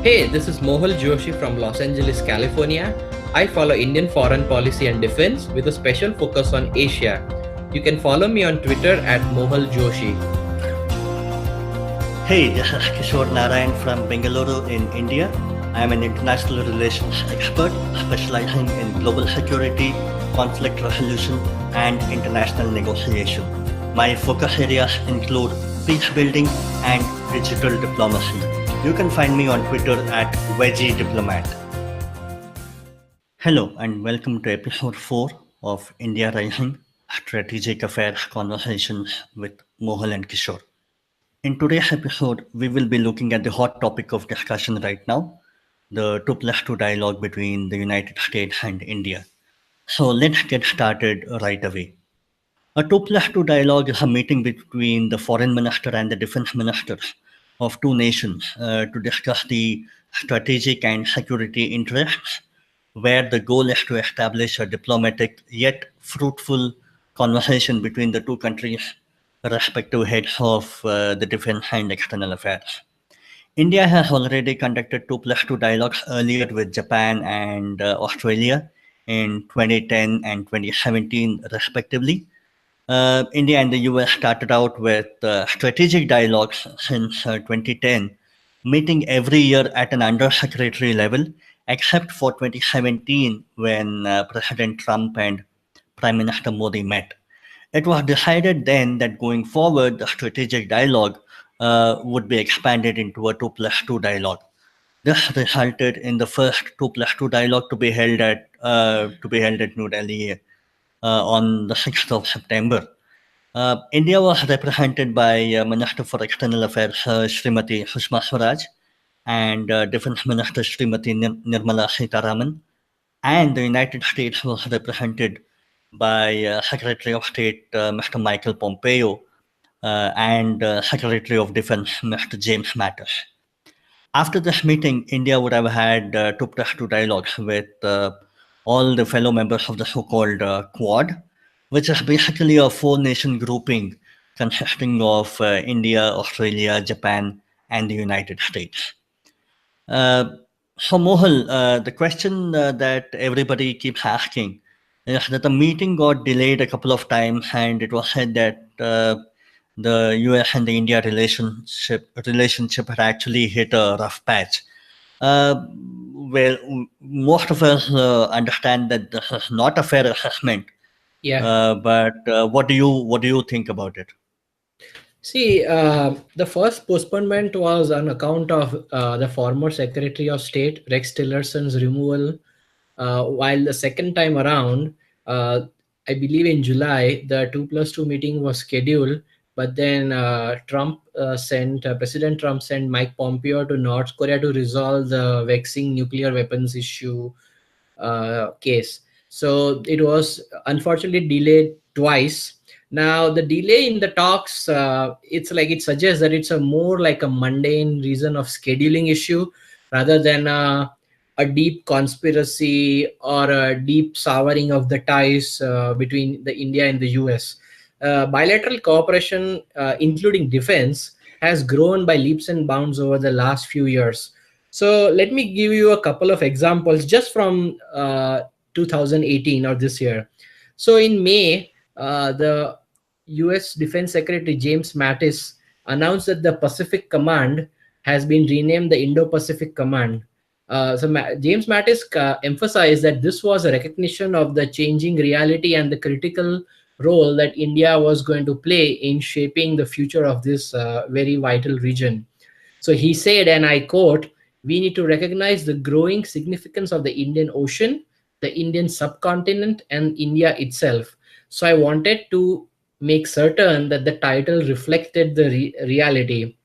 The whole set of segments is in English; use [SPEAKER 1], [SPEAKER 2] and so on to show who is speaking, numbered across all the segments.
[SPEAKER 1] Hey, this is Mohal Joshi from Los Angeles, California. I follow Indian foreign policy and defense with a special focus on Asia. You can follow me on Twitter at Mohal Joshi.
[SPEAKER 2] Hey, this is Kishor from Bengaluru in India. I am an international relations expert specializing in global security, conflict resolution, and international negotiation. My focus areas include peace building and digital diplomacy. You can find me on Twitter at Veggie Diplomat. Hello and welcome to episode 4 of India Rising Strategic Affairs Conversations with Mohal and Kishor. In today's episode, we will be looking at the hot topic of discussion right now, the 2+2 dialogue between the United States and India. So let's get started right away. A 2+2 dialogue is a meeting between the foreign minister and the defense ministers of two nations to discuss the strategic and security interests, where the goal is to establish a diplomatic yet fruitful conversation between the two countries' respective heads of the defense and external affairs. India has already conducted 2+2 dialogues earlier with Japan and Australia in 2010 and 2017, respectively. India and the US started out with strategic dialogues since 2010, meeting every year at an undersecretary level, except for 2017 when President Trump and Prime Minister Modi met. It was decided then that going forward, the strategic dialogue would be expanded into a 2+2 dialogue. This resulted in the first 2+2 dialogue to be held at New Delhi on the 6th of September. India was represented by Minister for External Affairs Srimati Sushma Swaraj and Defense Minister Srimati Nirmala Sitharaman, and the United States was represented by Secretary of State Mr. Michael Pompeo and Secretary of Defense Mr. James Mattis. After this meeting, India would have had 2+2 dialogues with all the fellow members of the so-called Quad, which is basically a four-nation grouping consisting of India, Australia, Japan, and the United States. So Mohal, the question that everybody keeps asking is that the meeting got delayed a couple of times, and it was said that the US and the India relationship had actually hit a rough patch. Well, most of us understand that this is not a fair assessment.
[SPEAKER 1] Yeah.
[SPEAKER 2] But what do you think about it?
[SPEAKER 1] See, the first postponement was on account of the former Secretary of State Rex Tillerson's removal, while the second time around, I believe in July, the 2+2 meeting was scheduled, but then President Trump sent Mike Pompeo to North Korea to resolve the vexing nuclear weapons issue case. So it was unfortunately delayed twice. Now the delay in the talks, it's like it suggests that it's a more like a mundane reason of scheduling issue rather than a deep conspiracy or a deep souring of the ties between the India and the US. Bilateral cooperation, including defense, has grown by leaps and bounds over the last few years. So let me give you a couple of examples just from 2018 or this year. So in May, the US Defense Secretary James Mattis announced that the Pacific Command has been renamed the Indo-Pacific Command. James Mattis emphasized that this was a recognition of the changing reality and the critical role that India was going to play in shaping the future of this very vital region. So he said, and I quote, "We need to recognize the growing significance of the Indian Ocean, the Indian subcontinent, and India itself." So I wanted to make certain that the title reflected the reality.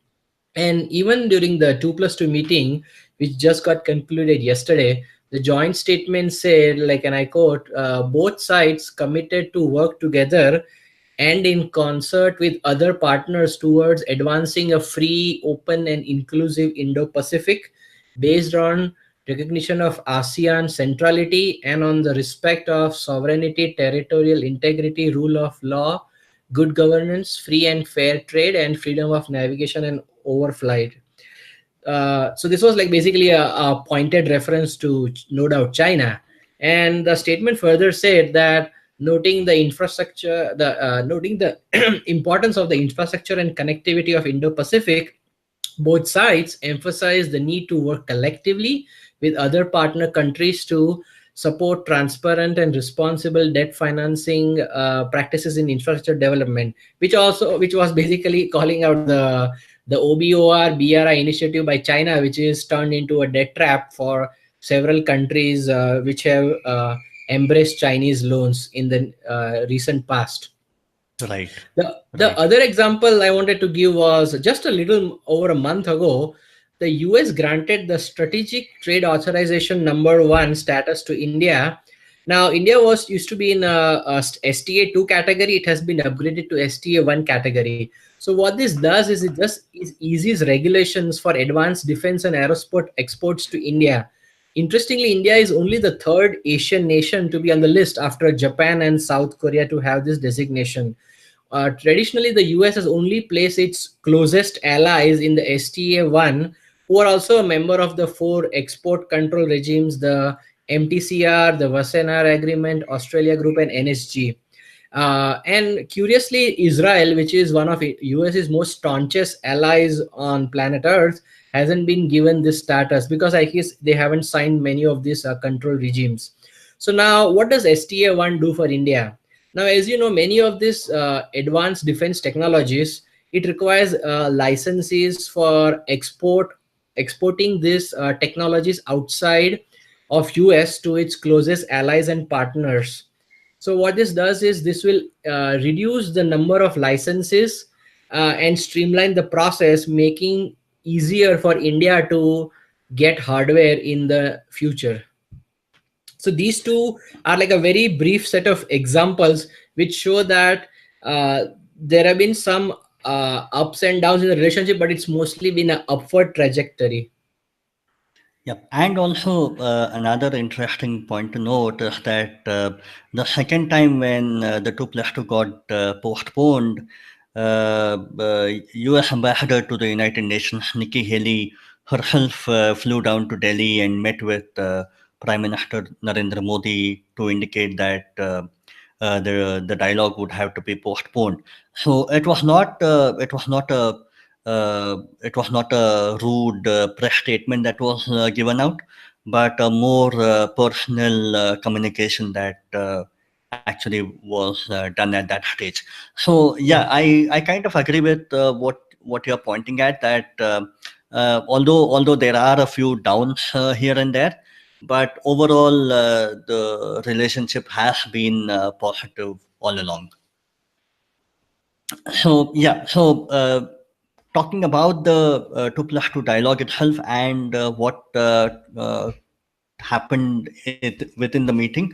[SPEAKER 1] And even during the 2+2 meeting, which just got concluded yesterday, the joint statement said, like, and I quote, both sides committed to work together and in concert with other partners towards advancing a free, open, and inclusive Indo-Pacific based on recognition of ASEAN centrality and on the respect of sovereignty, territorial integrity, rule of law, good governance, free and fair trade, and freedom of navigation and overflight. So this was like basically a pointed reference to no doubt China, and the statement further said that noting the infrastructure, the noting the importance of the infrastructure and connectivity of Indo-Pacific, both sides emphasize the need to work collectively with other partner countries to support transparent and responsible debt financing practices in infrastructure development, which was basically calling out the OBOR BRI initiative by China, which is turned into a debt trap for several countries which have embraced Chinese loans in the recent past.
[SPEAKER 2] Right.
[SPEAKER 1] The
[SPEAKER 2] Right.
[SPEAKER 1] other example I wanted to give was just a little over a month ago, the US granted the Strategic Trade Authorization number 1 status to India. Now, India was used to be in a STA 2 category. It has been upgraded to STA 1 category. So what this does is it just eases regulations for advanced defense and aerospace exports to India. Interestingly, India is only the third Asian nation to be on the list after Japan and South Korea to have this designation. Traditionally, the US has only placed its closest allies in the STA 1, who are also a member of the four export control regimes, the MTCR, the Wassenaar Agreement, Australia Group, and NSG. And curiously, Israel, which is one of US's most staunchest allies on planet Earth, hasn't been given this status because I guess they haven't signed many of these control regimes. So now, what does STA 1 do for India? Now, as you know, many of these advanced defense technologies, it requires licenses for exporting these technologies outside of US to its closest allies and partners. So what this does is this will reduce the number of licenses and streamline the process, making easier for India to get hardware in the future. So these two are like a very brief set of examples which show that there have been some ups and downs in the relationship, but it's mostly been an upward trajectory.
[SPEAKER 2] Yep. And also, another interesting point to note is that the second time when the 2+2 got postponed, US ambassador to the United Nations, Nikki Haley, herself flew down to Delhi and met with Prime Minister Narendra Modi to indicate that the dialogue would have to be postponed. So it was not a rude press statement that was given out, but a more personal communication that actually was done at that stage. So yeah, I kind of agree with what you're pointing at, that although there are a few downs here and there, but overall the relationship has been positive all along. So yeah, so talking about the 2+2 dialogue itself and what happened within the meeting,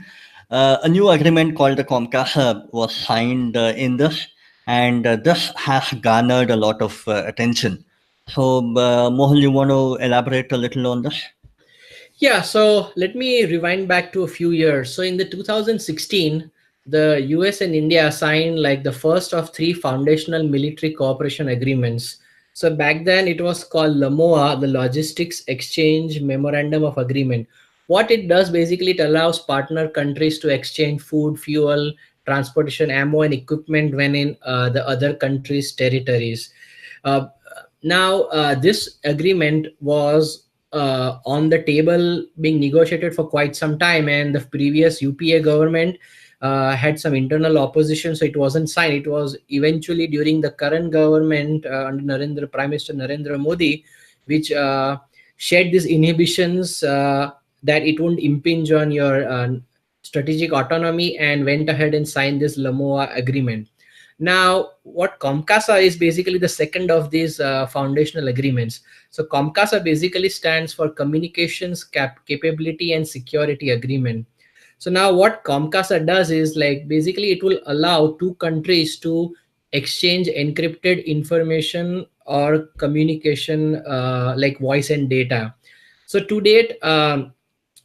[SPEAKER 2] a new agreement called the Comcast was signed in this, and this has garnered a lot of attention. So, Mohal, you want to elaborate a little on this?
[SPEAKER 1] Yeah, so let me rewind back to a few years. So in the 2016, the US and India signed like the first of three foundational military cooperation agreements. So back then it was called LAMOA, the Logistics Exchange Memorandum of Agreement. What it does basically, it allows partner countries to exchange food, fuel, transportation, ammo, and equipment when in the other countries' territories. Uh, Now, this agreement was on the table being negotiated for quite some time, and the previous UPA government had some internal opposition, so it wasn't signed. It was eventually during the current government under Prime Minister Narendra Modi, which shed these inhibitions that it won't impinge on your strategic autonomy, and went ahead and signed this LAMOA agreement. Now, what COMCASA is basically the second of these foundational agreements. So COMCASA basically stands for Communications Capability and Security Agreement. So now what COMCASA does is like basically it will allow two countries to exchange encrypted information or communication like voice and data. So to date,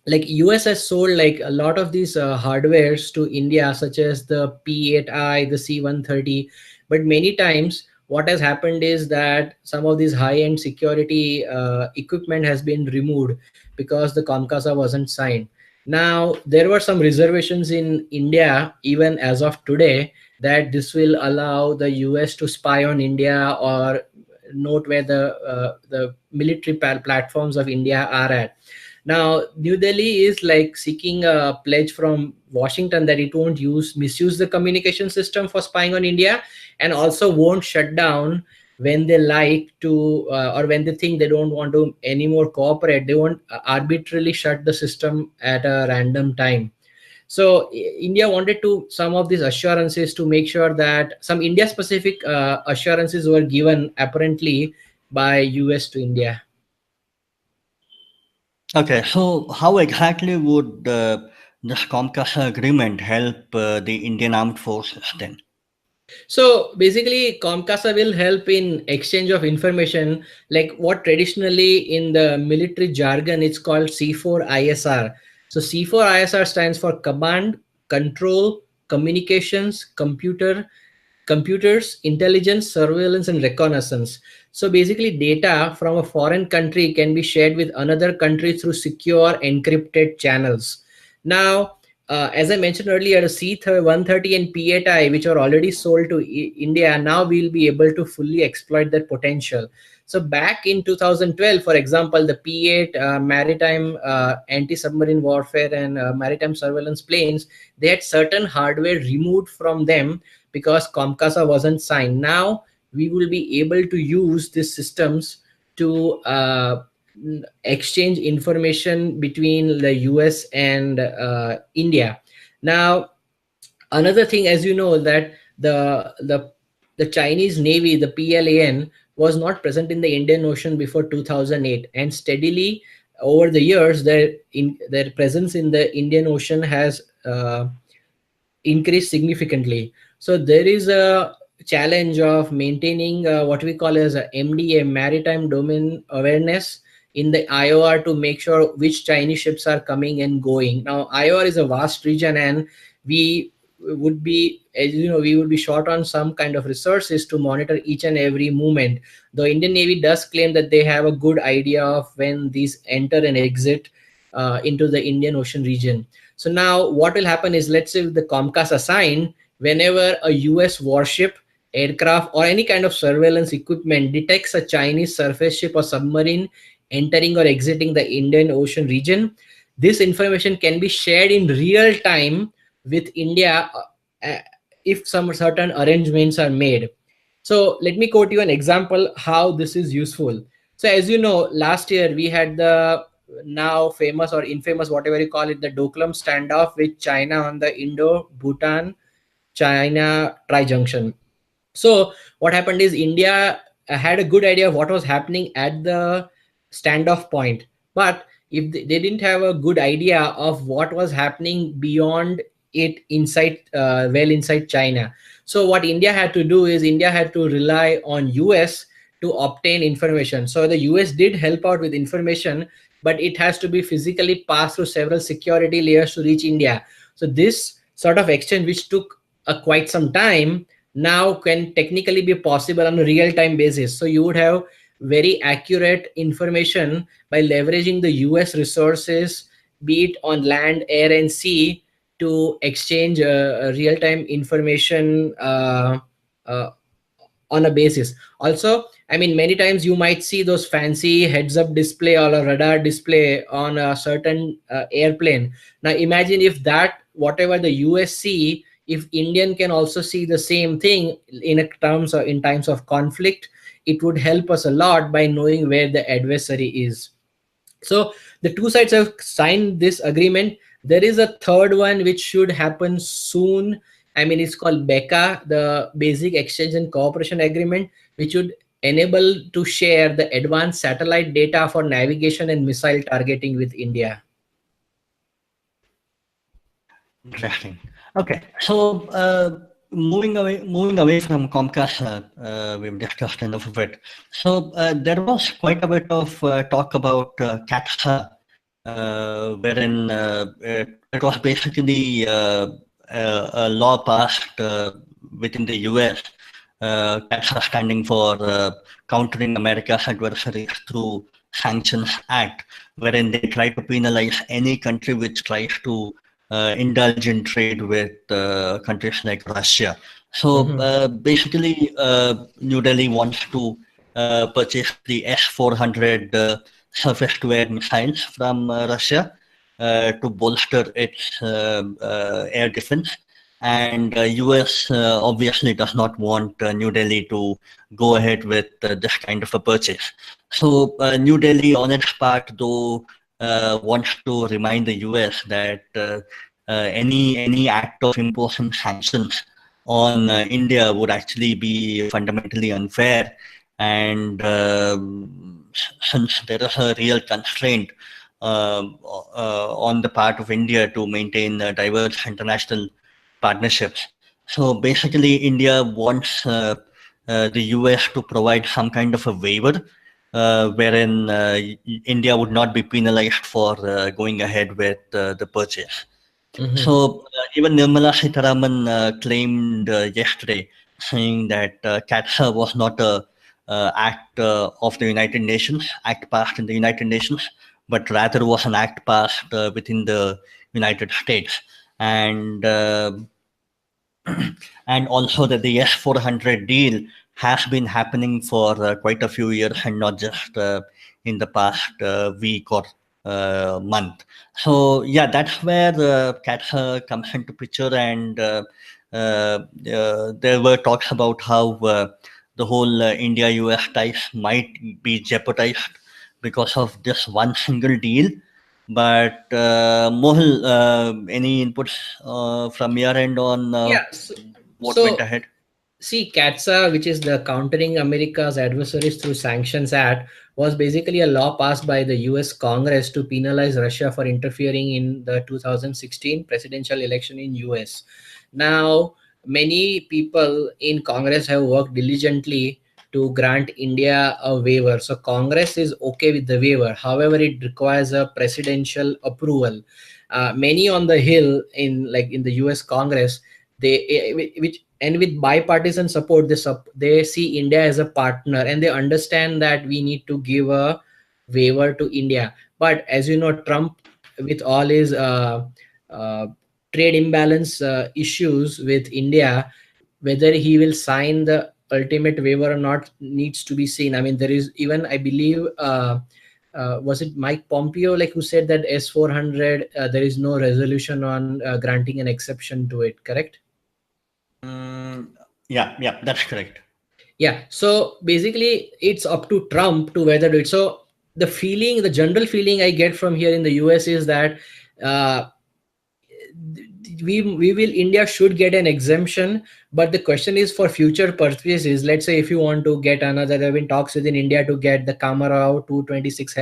[SPEAKER 1] like US has sold like a lot of these hardwares to India, such as the P8i, the C130, but many times what has happened is that some of these high-end security equipment has been removed because the Comcasa wasn't signed. Now, there were some reservations in India, even as of today, that this will allow the US to spy on India or note where the military platforms of India are at. Now, New Delhi is like seeking a pledge from Washington that it won't misuse the communication system for spying on India, and also won't shut down when they like to, or when they think they don't want to anymore cooperate. They won't arbitrarily shut the system at a random time. So India wanted to some of these assurances to make sure that some India specific assurances were given apparently by US to India.
[SPEAKER 2] Okay, so how exactly would this Comcast agreement help the Indian Armed Forces then?
[SPEAKER 1] So basically, Comcasa will help in exchange of information, like what traditionally in the military jargon it's called C4ISR. So C4ISR stands for command, control, communications, computers, intelligence, surveillance, and reconnaissance. So basically, data from a foreign country can be shared with another country through secure encrypted channels. Now, as I mentioned earlier, the C130 and P8I, which are already sold to India, now we'll be able to fully exploit their potential. So back in 2012, for example, the P8 maritime anti-submarine warfare and maritime surveillance planes, they had certain hardware removed from them because Comcasa wasn't signed. Now we will be able to use these systems to exchange information between the US and India. Now, another thing, as you know, that the Chinese Navy, the PLAN, was not present in the Indian Ocean before 2008, and steadily over the years, their presence in the Indian Ocean has increased significantly. So there is a challenge of maintaining what we call as a MDA, maritime domain awareness, in the IOR to make sure which Chinese ships are coming and going. Now IOR is a vast region, and we would be, as you know, we would be short on some kind of resources to monitor each and every movement. The Indian Navy does claim that they have a good idea of when these enter and exit into the Indian Ocean region. So now what will happen is, let's say the Comcast assign, whenever a US warship, aircraft, or any kind of surveillance equipment detects a Chinese surface ship or submarine entering or exiting the Indian Ocean region, this information can be shared in real time with India uh, if some certain arrangements are made. So let me quote you an example how this is useful. So as you know, last year we had the now famous or infamous, whatever you call it, the Doklam standoff with China on the Indo-Bhutan China tri-junction. So what happened is India had a good idea of what was happening at the standoff point, but if they didn't have a good idea of what was happening beyond it, inside well inside China. So what India had to do is India had to rely on US to obtain information. So the US did help out with information, but it has to be physically passed through several security layers to reach India. So this sort of exchange, which took quite some time, now can technically be possible on a real-time basis. So you would have very accurate information by leveraging the US resources, be it on land, air, and sea, to exchange real-time information uh, on a basis. Also, I mean, many times you might see those fancy heads-up display or a radar display on a certain airplane. Now imagine if that, whatever the US see, if Indian can also see the same thing in a terms or in times of conflict, it would help us a lot by knowing where the adversary is. So the two sides have signed this agreement. There is a third one which should happen soon. I mean, it's called BECA, the Basic Exchange and Cooperation Agreement, which would enable to share the advanced satellite data for navigation and missile targeting with India.
[SPEAKER 2] Interesting. Okay, so moving away from Comcast, we've discussed enough of it. So there was quite a bit of talk about CATSA, wherein it was basically a law passed within the US CATSA standing for Countering America's Adversaries Through Sanctions Act, wherein they try to penalize any country which tries to indulge in trade with countries like Russia. So
[SPEAKER 1] Hmm.
[SPEAKER 2] basically, New Delhi wants to purchase the S-400 surface-to-air missiles from Russia to bolster its air defense. And US obviously does not want New Delhi to go ahead with this kind of a purchase. So New Delhi, on its part, though, wants to remind the US that any act of imposing sanctions on India would actually be fundamentally unfair, and since there is a real constraint on the part of India to maintain diverse international partnerships. So basically, India wants the US to provide some kind of a waiver wherein India would not be penalized for going ahead with the purchase.
[SPEAKER 1] Hmm.
[SPEAKER 2] So even Nirmala Sitharaman claimed yesterday, saying that CATSA was not a act of the United Nations, act passed in the United Nations, but rather was an act passed within the United States. And and also that the S-400 deal has been happening for quite a few years and not just in the past week or month. So yeah, that's where CATSA comes into picture, and there were talks about how the whole India-US ties might be jeopardized because of this one single deal. But Mohal, any inputs from your end on
[SPEAKER 1] Yeah.
[SPEAKER 2] what went
[SPEAKER 1] So
[SPEAKER 2] ahead?
[SPEAKER 1] see, CATSA, which is the Countering America's Adversaries Through Sanctions Act, was basically a law passed by the US Congress to penalize Russia for interfering in the 2016 presidential election in US. Now, many people in Congress have worked diligently to grant India a waiver. So Congress is okay with the waiver. However, it requires a presidential approval. Many on the hill in the US Congress, which and with bipartisan support, they see India as a partner, and they understand that we need to give a waiver to India. But as you know, Trump, with all his uh, trade imbalance issues with India, whether he will sign the ultimate waiver or not needs to be seen. I mean, there is even, I believe, was it Mike Pompeo, like, who said that S-400, there is no resolution on granting an exception to it, correct?
[SPEAKER 2] Mm, yeah, yeah, that's correct.
[SPEAKER 1] Yeah. So basically, it's up to Trump to whether to do it. So the general feeling I get from here in the US is that uh, we will India should get an exemption, but the question is for future purchases. Let's say if you want to get another, there have been talks within India to get the Kamarao 226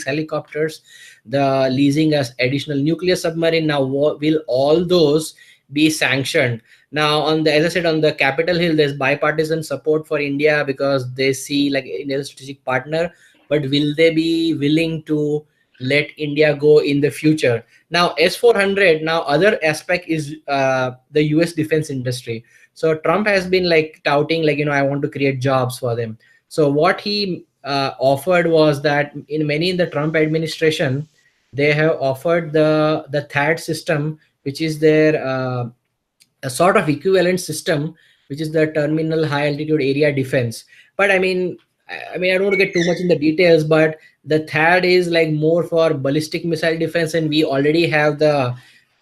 [SPEAKER 1] helicopters, the leasing as additional nuclear submarine. Now, will all those be sanctioned? Now, on the, as I said, on the Capitol Hill, there's bipartisan support for India because they see like India's strategic partner. But will they be willing to let India go in the future? Now, S-400, now other aspect is the US defense industry. So Trump has been like touting, like, I want to create jobs for them. So what he offered was that in the Trump administration, they have offered the THAAD system, which is their a sort of equivalent system, which is the terminal high altitude area defense. But I don't want to get too much in the details, but the THAAD is like more for ballistic missile defense, and we already have the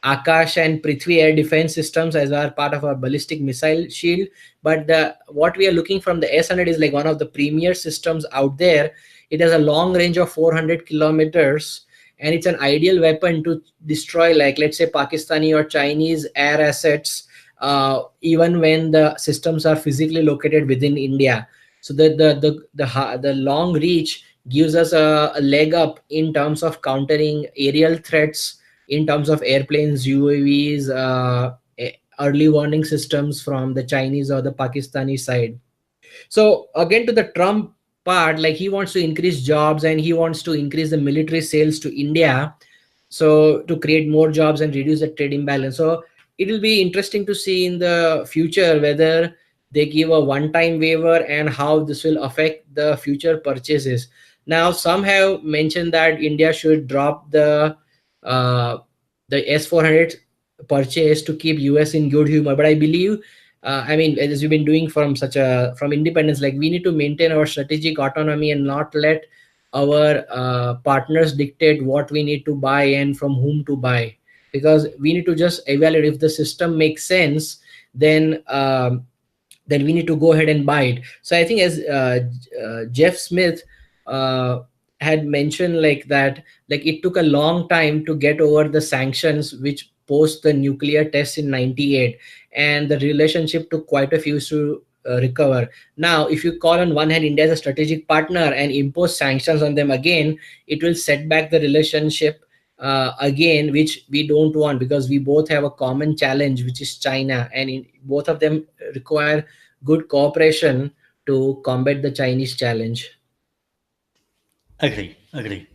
[SPEAKER 1] Akash and Prithvi air defense systems as our part of our ballistic missile shield. But the what we are looking from the S-100 is like one of the premier systems out there. It has a long range of 400 kilometers, and it's an ideal weapon to destroy, like, let's say, Pakistani or Chinese air assets, even when the systems are physically located within India. So the long reach gives us a leg up in terms of countering aerial threats, in terms of airplanes, UAVs, early warning systems from the Chinese or the Pakistani side. So again, to the Trump part, like, he wants to increase jobs and he wants to increase the military sales to India, so to create more jobs and reduce the trade imbalance. So it will be interesting to see in the future whether they give a one time waiver, and how this will affect the future purchases. Now some have mentioned that India should drop uh, the S-400 purchase to keep US in good humor, but I believe, I mean, as we've been doing from such a from independence, like we need to maintain our strategic autonomy and not let our partners dictate what we need to buy and from whom to buy, because we need to just evaluate if the system makes sense. Then we need to go ahead and buy it. So I think, as Jeff Smith uh, had mentioned, like that, like it took a long time to get over the sanctions which post the nuclear test in 98, and the relationship took quite a few to recover. Now if you call on one hand India as a strategic partner and impose sanctions on them again, it will set back the relationship again, which we don't want, because we both have a common challenge, which is China, and both of them require good cooperation to combat the Chinese challenge.
[SPEAKER 2] Agree, agree.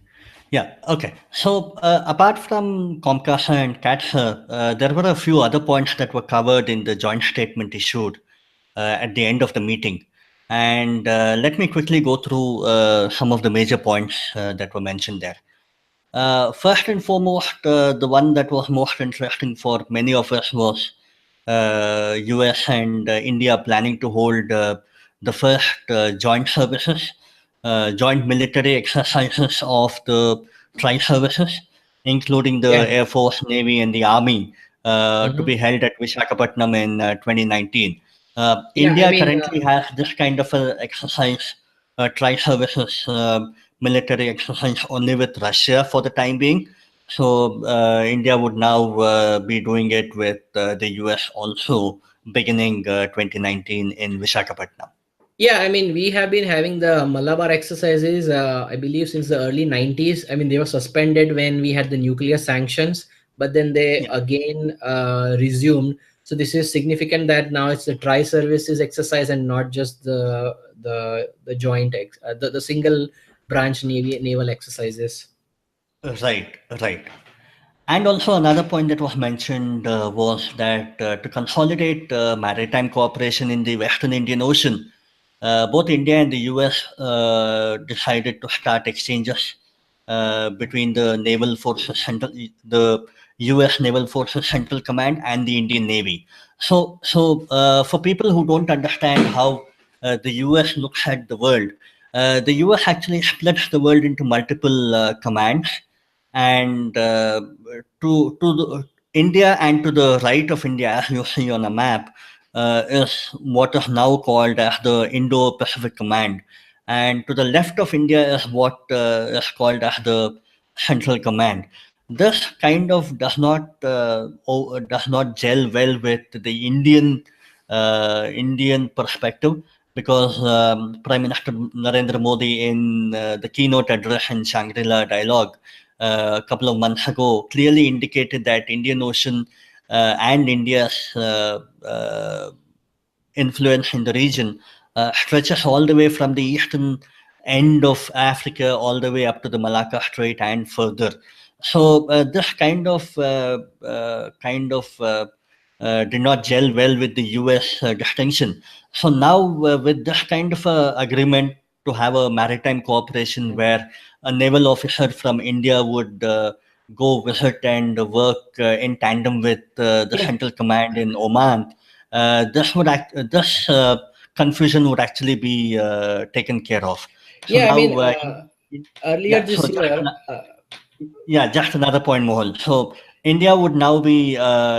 [SPEAKER 2] Yeah, okay. So, apart from Comcast and CATHER, there were a few other points that were covered in the joint statement issued at the end of the meeting. And let me quickly go through some of the major points that were mentioned there. First and foremost, the one that was most interesting for many of us was US and India planning to hold the first joint services, joint military exercises of the tri services, including the
[SPEAKER 1] Yeah.
[SPEAKER 2] Air Force, Navy, and the Army, to
[SPEAKER 1] Hmm.
[SPEAKER 2] be held at Visakhapatnam in 2019.
[SPEAKER 1] Yeah, I
[SPEAKER 2] India
[SPEAKER 1] mean,
[SPEAKER 2] currently has this kind of a exercise, tri services military exercise only with Russia for the time being. So India would now be doing it with the US also beginning 2019 in Visakhapatnam.
[SPEAKER 1] yeah, I mean, we have been having the Malabar exercises, I believe, since the early 90s. I mean, they were suspended when we had the nuclear sanctions, but then they
[SPEAKER 2] Yeah.
[SPEAKER 1] again resumed. So this is significant that now it's the tri-services exercise and not just the joint the single branch naval exercises.
[SPEAKER 2] Right, right. And also another point that was mentioned was that to consolidate maritime cooperation in the Western Indian Ocean, both India and the US decided to start exchanges between the Naval Forces Central, the US Naval Forces Central Command and the Indian Navy. So for people who don't understand how the US looks at the world, the US actually splits the world into multiple commands, and to the India and to the right of India, as you see on a map, is what is now called as the Indo-Pacific Command, and to the left of India is what is called as the Central Command. This kind of does not gel well with the Indian perspective, because Prime Minister Narendra Modi, in the keynote address in Shangri-La Dialogue a couple of months ago, clearly indicated that Indian Ocean and India's influence in the region stretches all the way from the eastern end of Africa all the way up to the Malacca Strait and further. So this did not gel well with the U.S. Distinction. So now, with this kind of agreement to have a maritime cooperation where a naval officer from India would go visit and work in tandem with the
[SPEAKER 1] Yeah.
[SPEAKER 2] Central Command in Oman, this confusion would actually be taken care of. So
[SPEAKER 1] Yeah, I
[SPEAKER 2] now,
[SPEAKER 1] mean, earlier
[SPEAKER 2] yeah.
[SPEAKER 1] this year,
[SPEAKER 2] Just another point, Mohal. So India would now be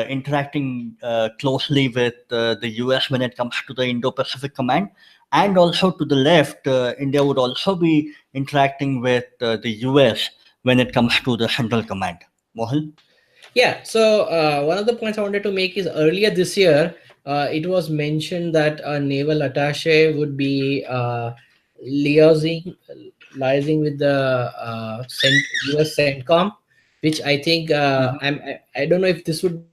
[SPEAKER 2] interacting closely with the US when it comes to the Indo-Pacific Command, and also to the left, India would also be interacting with the US when it comes to the Central Command. Mohal?
[SPEAKER 1] yeah, so one of the points I wanted to make is earlier this year, it was mentioned that a naval attaché would be liaising, liaising with the US CENTCOM, which I think I don't know if this would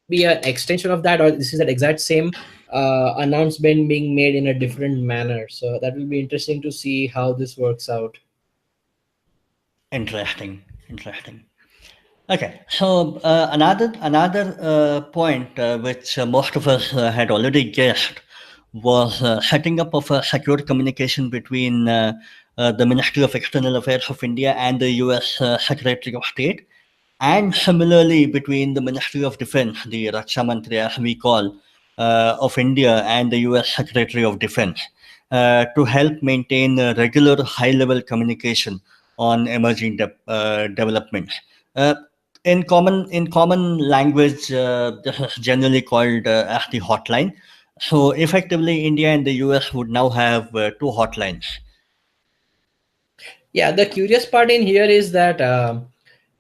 [SPEAKER 1] be an extension of that, or this is that exact same announcement being made in a different manner. So that will be interesting to see how this works out.
[SPEAKER 2] Interesting. Interesting. Okay, so another point which most of us had already guessed was setting up of a secure communication between the Ministry of External Affairs of India and the US Secretary of State, and similarly between the Ministry of Defense, the Raksha Mantri, as we call, of India and the US Secretary of Defense, to help maintain a regular high-level communication on emerging developments. Uh, in common language, this is generally called as the hotline. So effectively, India and the US would now have two hotlines.
[SPEAKER 1] Yeah, the curious part in here is that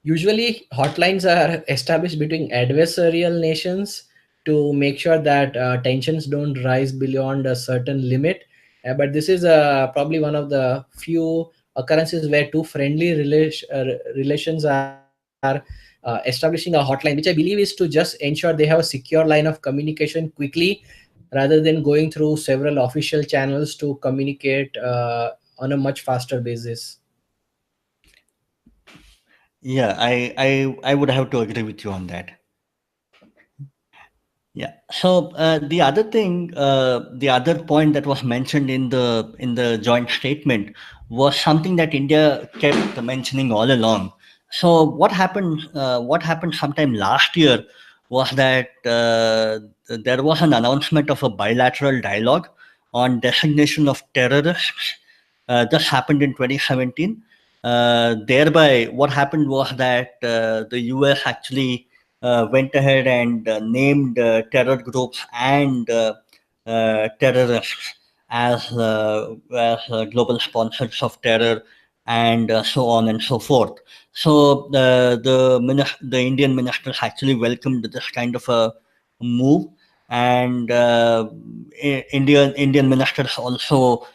[SPEAKER 1] usually hotlines are established between adversarial nations to make sure that tensions don't rise beyond a certain limit. But this is probably one of the few occurrences where two friendly relations are establishing a hotline, which I believe is to just ensure they have a secure line of communication quickly rather than going through several official channels to communicate on a much faster basis.
[SPEAKER 2] Yeah, I would have to agree with you on that. Yeah. So the other thing, the other point that was mentioned in the joint statement was something that India kept mentioning all along. So what happened? What happened sometime last year was that there was an announcement of a bilateral dialogue on designation of terrorists. This happened in 2017. Thereby, what happened was that the US actually went ahead and named terror groups and terrorists as global sponsors of terror and so on and so forth. So the Indian ministers actually welcomed this kind of a move, and Indian ministers also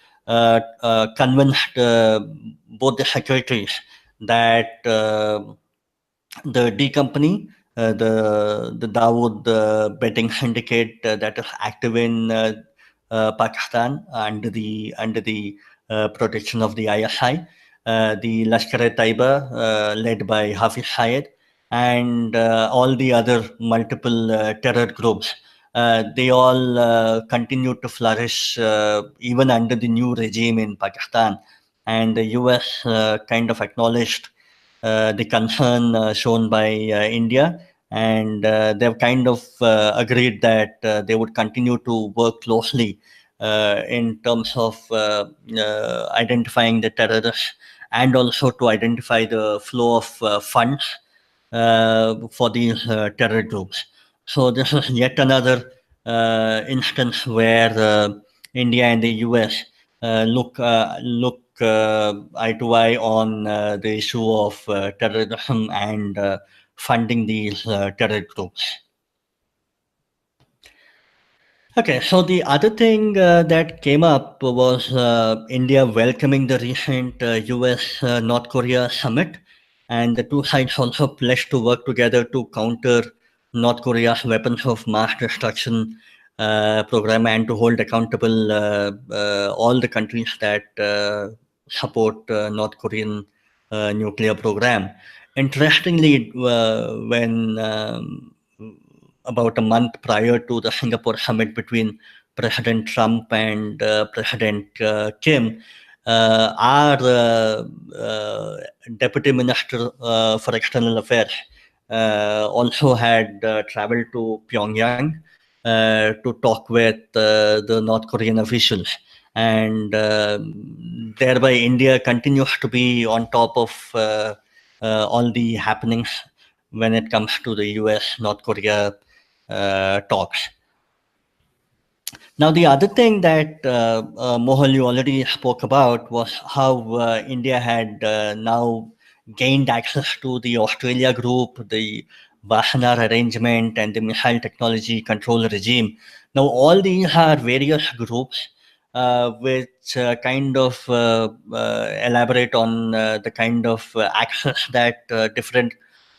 [SPEAKER 2] convinced both the secretaries that the D company, the Dawood betting syndicate that is active in Pakistan under the protection of the ISI, the Lashkar-e-Taiba led by Hafiz Syed, and all the other multiple terror groups. They all continue to flourish even under the new regime in Pakistan, and the US kind of acknowledged the concern shown by India, and they've kind of agreed that they would continue to work closely in terms of identifying the terrorists and also to identify the flow of funds for these terror groups. So this is yet another instance where India and the US look eye to eye on the issue of terrorism and funding these terror groups. Okay, so the other thing that came up was India welcoming the recent US North Korea summit, and the two sides also pledged to work together to counter North Korea's weapons of mass destruction program and to hold accountable all the countries that support North Korean nuclear program. Interestingly, when about a month prior to the Singapore summit between President Trump and President Kim, our Deputy Minister for External Affairs also had traveled to Pyongyang to talk with the North Korean officials. And thereby, India continues to be on top of all the happenings when it comes to the US North Korea talks. Now, the other thing that Mohal, you already spoke about was how India had now gained access to the Australia group, the Wassenaar arrangement, and the missile technology control regime. Now, all these are various groups which kind of elaborate on the kind of access that different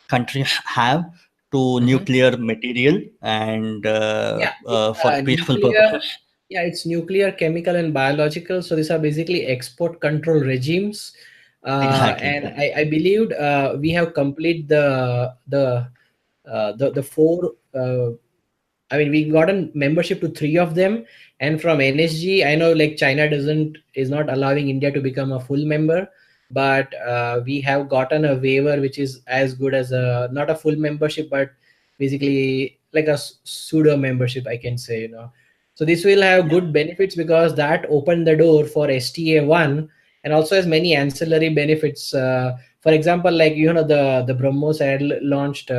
[SPEAKER 2] countries have to
[SPEAKER 1] Mhm.
[SPEAKER 2] nuclear material and
[SPEAKER 1] Yeah, it's
[SPEAKER 2] for peaceful
[SPEAKER 1] nuclear.
[SPEAKER 2] purposes.
[SPEAKER 1] Yeah, it's nuclear, chemical, and biological. So these are basically export control regimes.
[SPEAKER 2] Exactly.
[SPEAKER 1] And I believed we have complete the four. I mean, we got a membership to three of them, and from NSG, I know like China is not allowing India to become a full member, but we have gotten a waiver which is as good as a not a full membership, but basically like a pseudo membership, I can say, you know. So this will have good benefits because that opened the door for STA one, and also has many ancillary benefits. For example, like you know the BrahMos had launched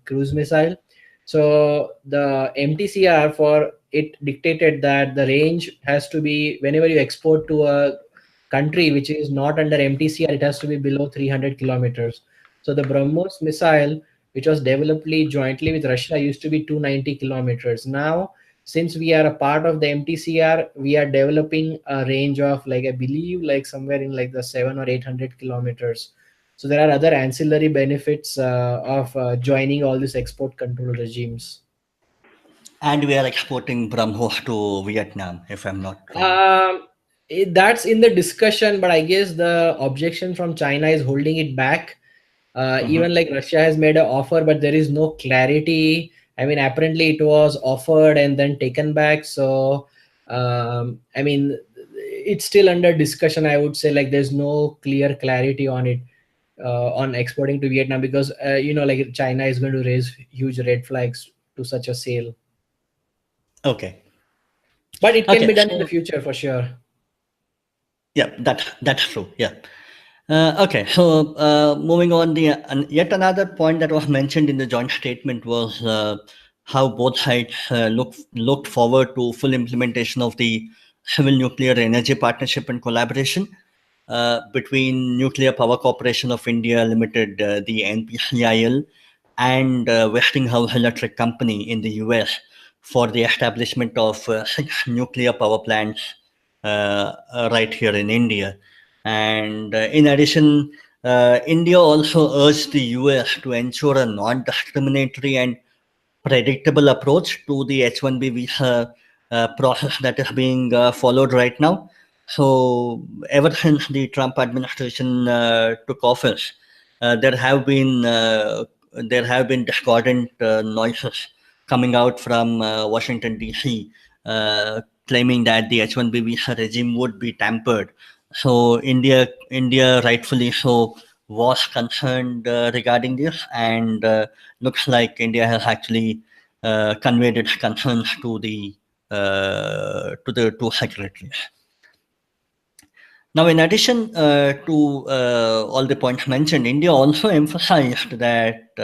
[SPEAKER 1] cruise missile, so the MTCR for it dictated that the range has to be whenever you export to a country which is not under MTCR, it has to be below 300 kilometers. So the BrahMos missile, which was developed jointly with Russia, used to be 290 kilometers. Now, since we are a part of the MTCR, we are developing a range of like I believe like somewhere in like the 700 or 800 kilometers. So there are other ancillary benefits of joining all these export control regimes.
[SPEAKER 2] And we are exporting BrahMos to Vietnam, if I'm not wrong.
[SPEAKER 1] That's in the discussion, but I guess the objection from China is holding it back. Even
[SPEAKER 2] Mhm.
[SPEAKER 1] like Russia has made an offer, but there is no clarity. I mean, apparently it was offered and then taken back. So, I mean, it's still under discussion. I would say like there's no clear clarity on it, on exporting to Vietnam, because you know like China is going to raise huge red flags to such a sale.
[SPEAKER 2] Okay.
[SPEAKER 1] But it can
[SPEAKER 2] Okay.
[SPEAKER 1] be done in the
[SPEAKER 2] So
[SPEAKER 1] future for sure.
[SPEAKER 2] yeah, that's true. Yeah. Okay. So moving on, the yet another point that was mentioned in the joint statement was how both sides looked forward to full implementation of the civil nuclear energy partnership and collaboration between Nuclear Power Corporation of India Limited, the NPCIL, and Westinghouse Electric Company in the US for the establishment of six nuclear power plants right here in India. And in addition, India also urged the US to ensure a non discriminatory and predictable approach to the H-1B visa process that is being followed right now. So, ever since the Trump administration took office, there have been discordant noises coming out from Washington D.C. Claiming that the H-1B visa regime would be tampered. So, India, rightfully so, was concerned regarding this, and looks like India has actually conveyed its concerns to the two secretaries. Now, in addition to all the points mentioned, India also emphasized that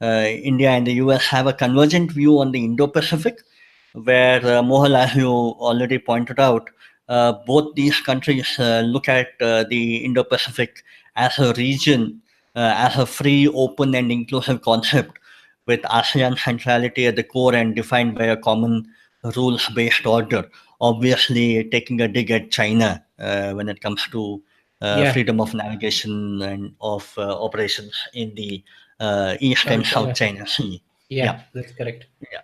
[SPEAKER 2] India and the US have a convergent view on the Indo-Pacific, where Mohal, as you already pointed out, both these countries look at the Indo-Pacific as a region, as a free, open, and inclusive concept, with ASEAN centrality at the core and defined by a common rules-based order. Obviously, taking a dig at China when it comes to
[SPEAKER 1] Yeah,
[SPEAKER 2] freedom of navigation and of operations in the East and
[SPEAKER 1] South China
[SPEAKER 2] South
[SPEAKER 1] Sea.
[SPEAKER 2] China Sea.
[SPEAKER 1] Yeah,
[SPEAKER 2] Yeah.
[SPEAKER 1] that's correct.
[SPEAKER 2] Yeah.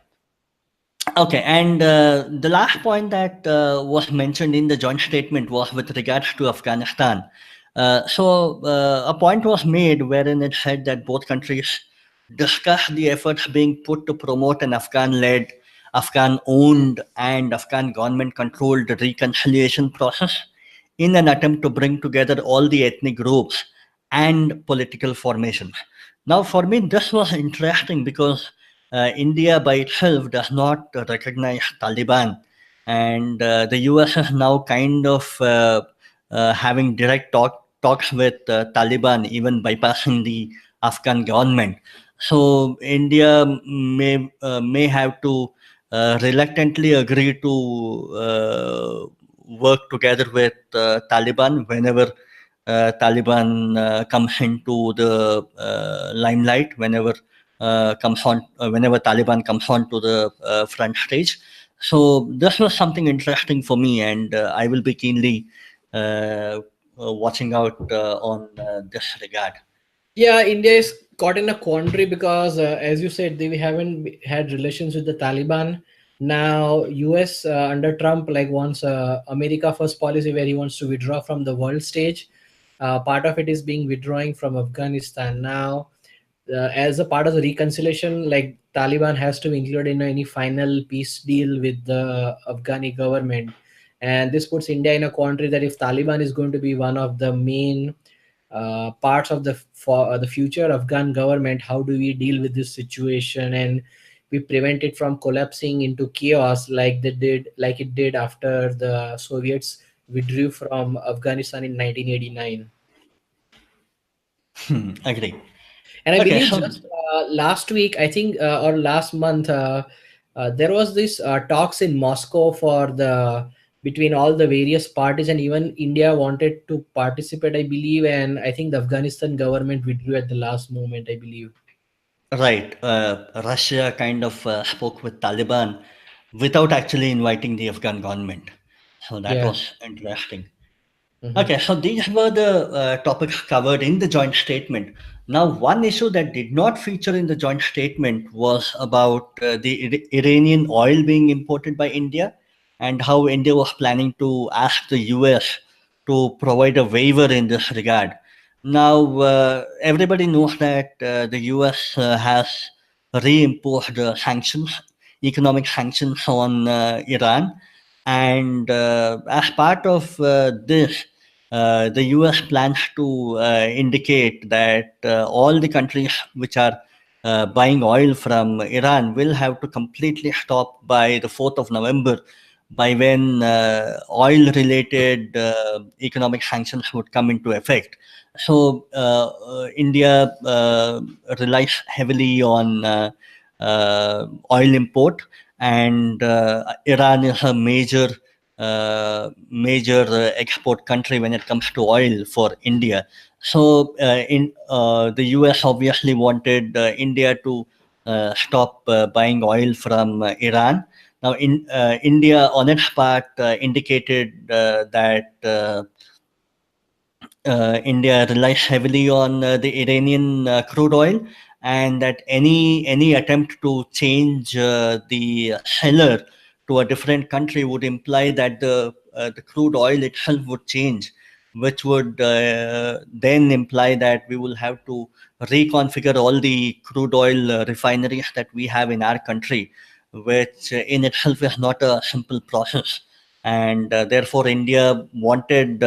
[SPEAKER 2] Okay, and the last point that was mentioned in the joint statement was with regards to Afghanistan. A point was made wherein it said that both countries discussed the efforts being put to promote an Afghan-led, Afghan-owned, and Afghan government-controlled reconciliation process in an attempt to bring together all the ethnic groups and political formations. Now, for me, this was interesting because India by itself does not recognize Taliban, and the US is now kind of having direct talks with Taliban, even bypassing the Afghan government. So India may have to reluctantly agree to work together with Taliban whenever Taliban comes into the limelight, whenever Taliban comes onto the front stage. So this was something interesting for me, and I will be keenly watching out on this regard.
[SPEAKER 1] Yeah, India is caught in a quandary because, as you said, they haven't had relations with the Taliban. Now, US under Trump like wants America first policy where he wants to withdraw from the world stage. Part of it is being withdrawing from Afghanistan now. As a part of the reconciliation, like Taliban has to be included in any final peace deal with the Afghani government. And this puts India in a country that if Taliban is going to be one of the main parts of the future Afghan government, how do we deal with this situation and we prevent it from collapsing into chaos like it did after the Soviets withdrew from Afghanistan in 1989.
[SPEAKER 2] Agree.
[SPEAKER 1] And I
[SPEAKER 2] Okay,
[SPEAKER 1] believe
[SPEAKER 2] so
[SPEAKER 1] just last week, I think, or last month, there was this talks in Moscow for the between all the various parties, and even India wanted to participate, I believe, and I think the Afghanistan government withdrew at the last moment, I believe.
[SPEAKER 2] right, Russia kind of spoke with Taliban without actually inviting the Afghan government. So that
[SPEAKER 1] Yeah.
[SPEAKER 2] was interesting.
[SPEAKER 1] Hmm.
[SPEAKER 2] Okay, so these were the topics covered in the joint statement. Now, one issue that did not feature in the joint statement was about the Iranian oil being imported by India and how India was planning to ask the US to provide a waiver in this regard. Now, everybody knows that the US has reimposed sanctions, economic sanctions on Iran. And as part of this, the US plans to indicate that all the countries which are buying oil from Iran will have to completely stop by the 4th of November, by when oil related economic sanctions would come into effect. So, India relies heavily on oil import, and Iran is a major export country when it comes to oil for India. So, in the US obviously wanted India to stop buying oil from Iran. Now, in India, on its part, indicated that India relies heavily on the Iranian crude oil, and that any attempt to change the seller to a different country would imply that the crude oil itself would change, which would then imply that we will have to reconfigure all the crude oil refineries that we have in our country, which in itself is not a simple process, and therefore India wanted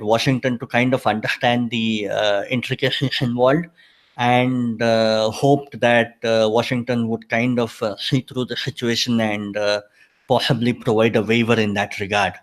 [SPEAKER 2] Washington to kind of understand the intricacies involved, and hoped that Washington would kind of see through the situation and possibly provide a waiver in that regard.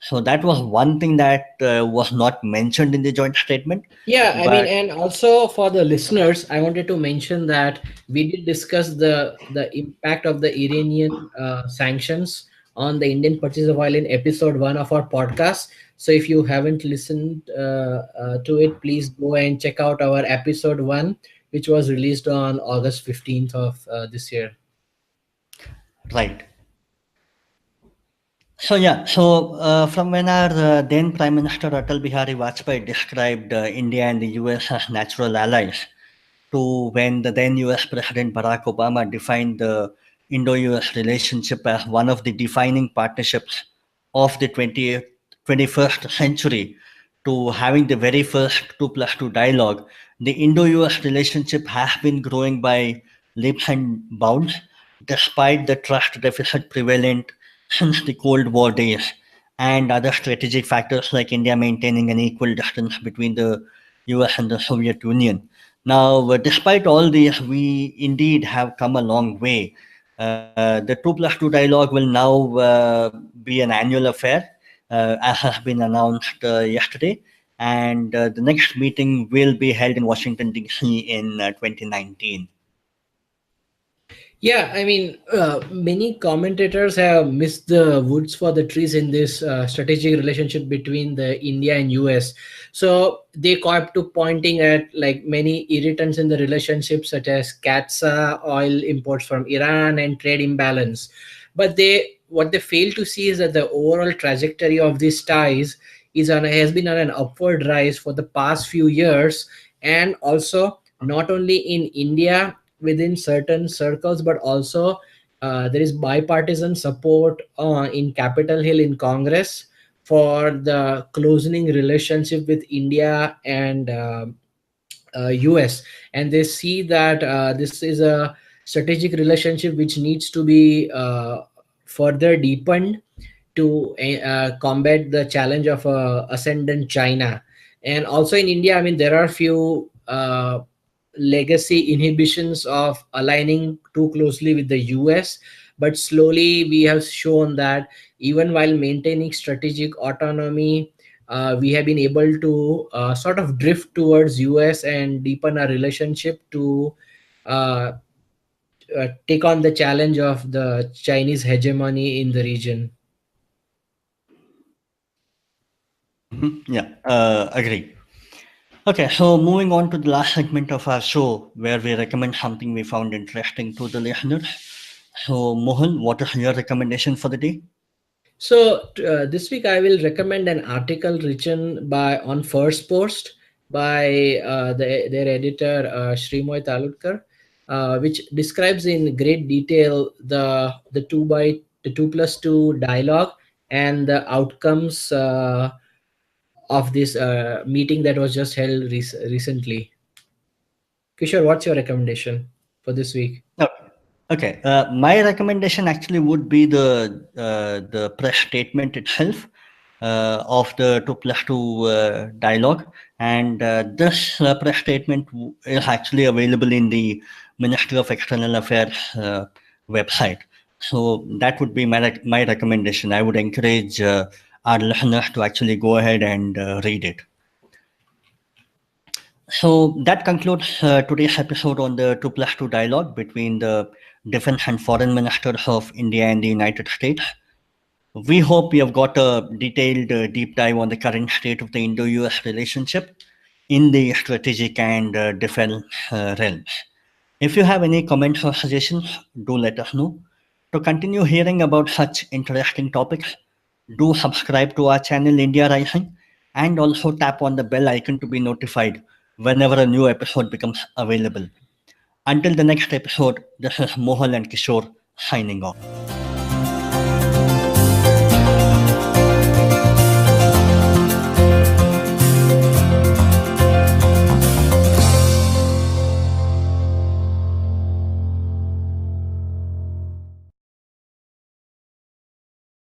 [SPEAKER 2] So that was one thing that was not mentioned in the joint statement,
[SPEAKER 1] Yeah, I mean,
[SPEAKER 2] but
[SPEAKER 1] and also for the listeners, I wanted to mention that we did discuss the impact of the Iranian sanctions on the Indian purchase of oil in episode one of our podcast. So if you haven't listened to it, please go and check out our episode one, which was released on August 15th of this year.
[SPEAKER 2] right. So yeah, so from when our then Prime Minister Atal Bihari Vajpayee described India and the US as natural allies, to when the then US President Barack Obama defined the Indo US relationship as one of the defining partnerships of the 21st century, to having the very first 2+2 dialogue, the Indo US relationship has been growing by leaps and bounds despite the trust deficit prevalent since the Cold War days and other strategic factors like India maintaining an equal distance between the US and the Soviet Union. Now, despite all this, we indeed have come a long way. The 2+2 dialogue will now be an annual affair, as has been announced yesterday, and the next meeting will be held in Washington, D.C. in 2019.
[SPEAKER 1] Yeah, I mean, many commentators have missed the woods for the trees in this strategic relationship between the India and US. So they kept to pointing at like many irritants in the relationship, such as Katsa, oil imports from Iran, and trade imbalance. But what they fail to see is that the overall trajectory of these ties has been on an upward rise for the past few years, and also not only in India within certain circles, but also there is bipartisan support in Capitol Hill in Congress for the closing relationship with India and US, and they see that this is a strategic relationship which needs to be further deepened to combat the challenge of ascendant China. And also in India, I mean, there are few legacy inhibitions of aligning too closely with the US, but slowly we have shown that even while maintaining strategic autonomy, we have been able to sort of drift towards US and deepen our relationship to uh, take on the challenge of the Chinese hegemony in the region.
[SPEAKER 2] Yeah, agree. Okay, so moving on to the last segment of our show where we recommend something we found interesting to the listeners. So, Mohal, what is your recommendation for the day?
[SPEAKER 1] So this week I will recommend an article written by on First Post by their editor Srimoy Talutkar, which describes in great detail the 2+2 dialogue and the outcomes of this meeting that was just held recently. Kishore, what's your recommendation for this week?
[SPEAKER 2] Okay. Okay. My recommendation actually would be the press statement itself of the 2+2 dialogue, and this press statement is actually available in the Ministry of External Affairs website. So that would be my recommendation. I would encourage our listeners to actually go ahead and read it. So that concludes today's episode on the 2+2 dialogue between the defense and foreign ministers of India and the United States. We hope you have got a detailed deep dive on the current state of the Indo-US relationship in the strategic and defense realms. If you have any comments or suggestions, do let us know. To continue hearing about such interesting topics, do subscribe to our channel India Rising and also tap on the bell icon to be notified whenever a new episode becomes available. Until the next episode, this is Mohal and Kishor signing off.